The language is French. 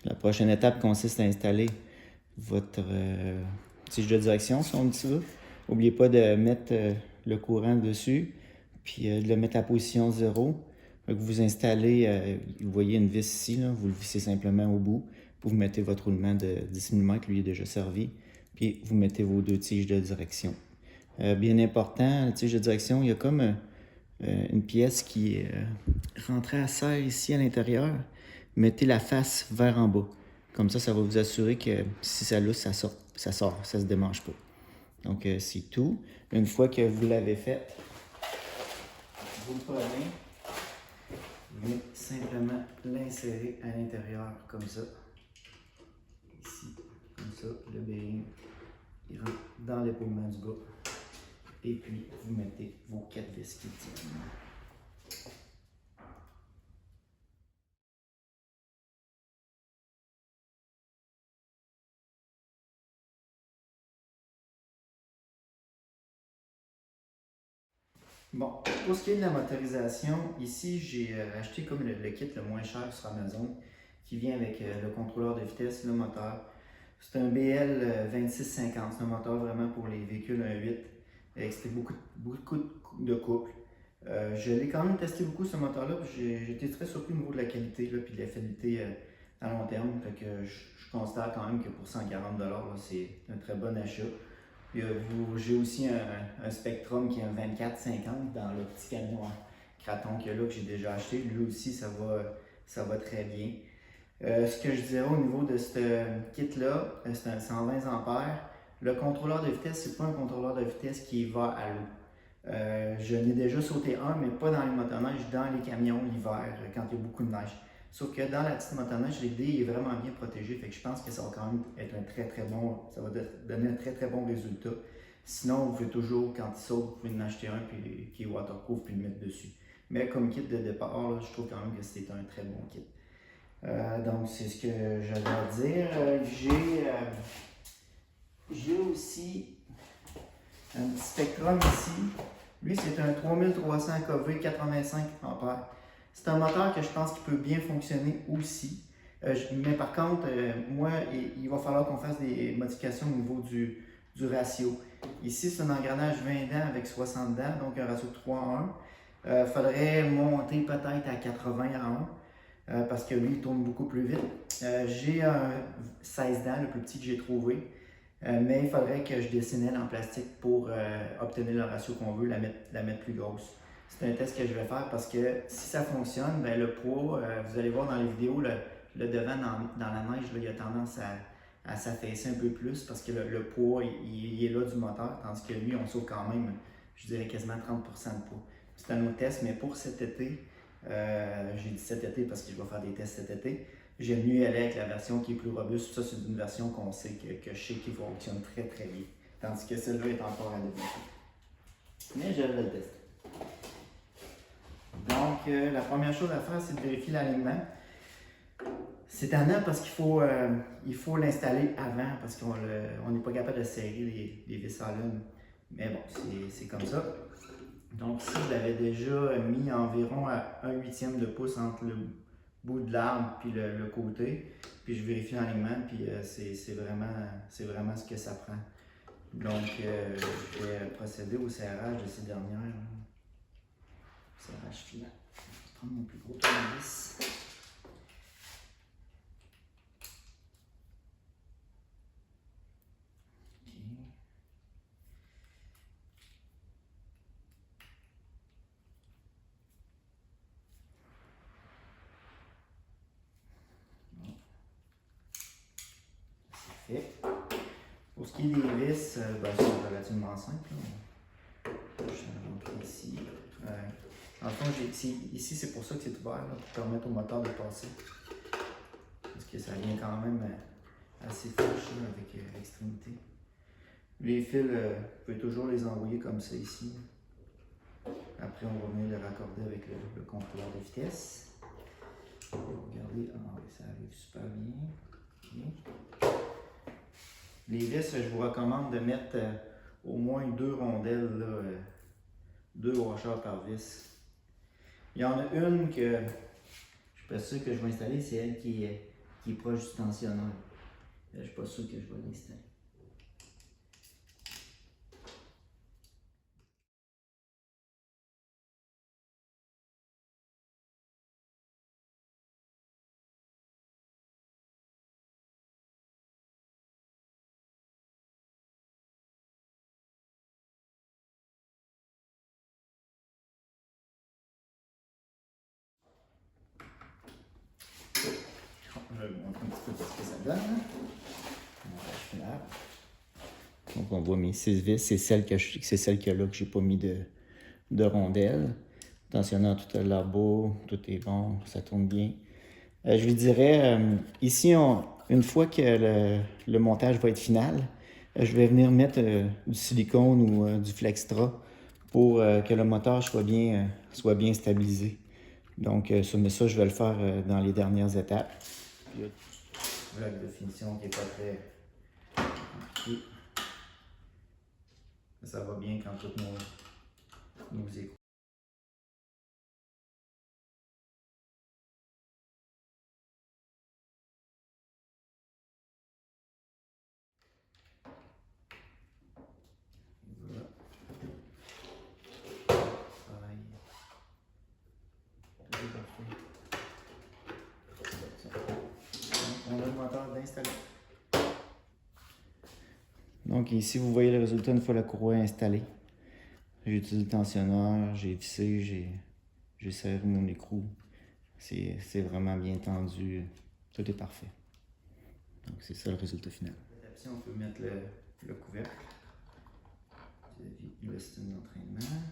La prochaine étape consiste à installer votre tige de direction, si on dit ça. N'oubliez pas de mettre le courant dessus, puis de le mettre à position 0. Vous installez, vous voyez une vis ici, là, vous le vissez simplement au bout. Vous mettez votre roulement de 10 mm, lui est déjà servi, puis vous mettez vos deux tiges de direction. Bien important, la tige de direction, il y a comme une pièce qui est rentrée à serre ici à l'intérieur. Mettez la face vers en bas. Comme ça va vous assurer que si ça lousse, ça sort, ça se démange pas. Donc, c'est tout. Une fois que vous l'avez fait, vous le prenez, vous venez simplement l'insérer à l'intérieur comme ça. Ici, comme ça, le bearing, il rentre dans l'épaulement du bas. Et puis, vous mettez vos 4 vis qui tiennent. Bon, pour ce qui est de la motorisation, ici j'ai acheté comme le kit le moins cher sur Amazon qui vient avec le contrôleur de vitesse, le moteur. C'est un BL 2650, c'est un moteur vraiment pour les véhicules 1.8. C'était beaucoup de couple. Je l'ai quand même testé beaucoup ce moteur-là, j'ai été très surpris au niveau de la qualité et de la fiabilité à long terme. Fait que je considère quand même que pour 140$, c'est un très bon achat. J'ai aussi un Spectrum qui est un 24-50 dans le petit camion en craton qu'il y a là que j'ai déjà acheté. Lui aussi, ça va très bien. Ce que je dirais au niveau de ce kit-là, c'est un 120 ampères. Le contrôleur de vitesse, c'est pas un contrôleur de vitesse qui va à l'eau. Je n'ai déjà sauté un, mais pas dans les motoneiges, dans les camions l'hiver, quand il y a beaucoup de neige. Sauf que dans la petite motoneige, l'idée est vraiment bien protégée, fait que je pense que ça va quand même être un très bon, ça va donner un très bon résultat. Sinon, vous pouvez toujours, quand il saute, vous pouvez en acheter un qui est waterproof puis le mettre dessus. Mais comme kit de départ, là, je trouve quand même que c'est un très bon kit. Donc, c'est ce que j'avais à dire. J'ai aussi un petit Spectrum ici. Lui, c'est un 3300 kV 85 ampères. C'est un moteur que je pense qu'il peut bien fonctionner aussi. Mais par contre, moi, il va falloir qu'on fasse des modifications au niveau du ratio. Ici, c'est un engrenage 20 dents avec 60 dents, donc un ratio de 3 à 1. Il faudrait monter peut-être à 80 à 1, parce que lui, il tourne beaucoup plus vite. J'ai un 16 dents, le plus petit que j'ai trouvé. Mais il faudrait que je dessine elle en plastique pour obtenir le ratio qu'on veut, la mettre plus grosse. C'est un test que je vais faire parce que si ça fonctionne, ben le poids, vous allez voir dans les vidéos, le devant dans la neige, là, il a tendance à s'affaisser un peu plus parce que le poids il est là du moteur, tandis que lui, on sauve quand même, je dirais quasiment 30% de poids. C'est un autre test, mais pour cet été, j'ai dit cet été parce que je vais faire des tests cet été. J'aime mieux aller avec la version qui est plus robuste. Ça, c'est une version qu'on sait que je sais qui fonctionne très bien. Tandis que celle-là est encore à développer. Mais je vais le tester. Donc, la première chose à faire, c'est de vérifier l'alignement. C'est tannant parce qu'il faut l'installer avant parce qu'on n'est pas capable de serrer les vis à lune. Mais bon, c'est comme ça. Donc ici, je l'avais déjà mis environ à 1/8 de pouce entre le bout de l'arbre puis le côté. Puis je vérifie l'alignement, puis c'est vraiment ce que ça prend. Donc, je vais procéder au serrage de ces dernières. Serrage final. Je vais prendre mon plus gros tournevis. Pour ce qui est des vis, c'est relativement simple. Je vais rentrer ici. En fond, ici, c'est pour ça que c'est ouvert, là, pour permettre au moteur de passer. Parce que ça vient quand même assez fâché avec l'extrémité. Les fils, vous pouvez toujours les envoyer comme ça ici. Après, on va venir les raccorder avec le contrôleur de vitesse. Regardez, ça arrive super bien. Okay. Les vis, je vous recommande de mettre au moins 2 rondelles, là, 2 washers par vis. Il y en a une que je suis pas sûr que je vais installer, c'est elle qui est qui est proche du tensionneur. Je ne suis pas sûr que je vais l'installer. Je vais vous montrer un petit peu ce que ça donne. Donc on voit mes 6 vis, c'est celle que là que j'ai pas mis de rondelles. Tensionneur, tout a l'air beau, tout est bon, ça tourne bien. Je lui dirais, ici, une fois que le montage va être final, je vais venir mettre du silicone ou du Flextra pour que le moteur soit bien stabilisé. Donc, mais ça, je vais le faire dans les dernières étapes. Puis, voilà la définition qui n'est pas très compliquée. Ça va bien quand tous nos écrans. Voilà. Pareil. Tout est parfait. On a le moteur d'installer. Donc ici, vous voyez le résultat une fois la courroie installée. J'ai utilisé le tensionneur, j'ai vissé, j'ai serré mon écrou. C'est vraiment bien tendu. Tout est parfait. Donc c'est ça le résultat final. On peut mettre le couvercle. Le système d'entraînement.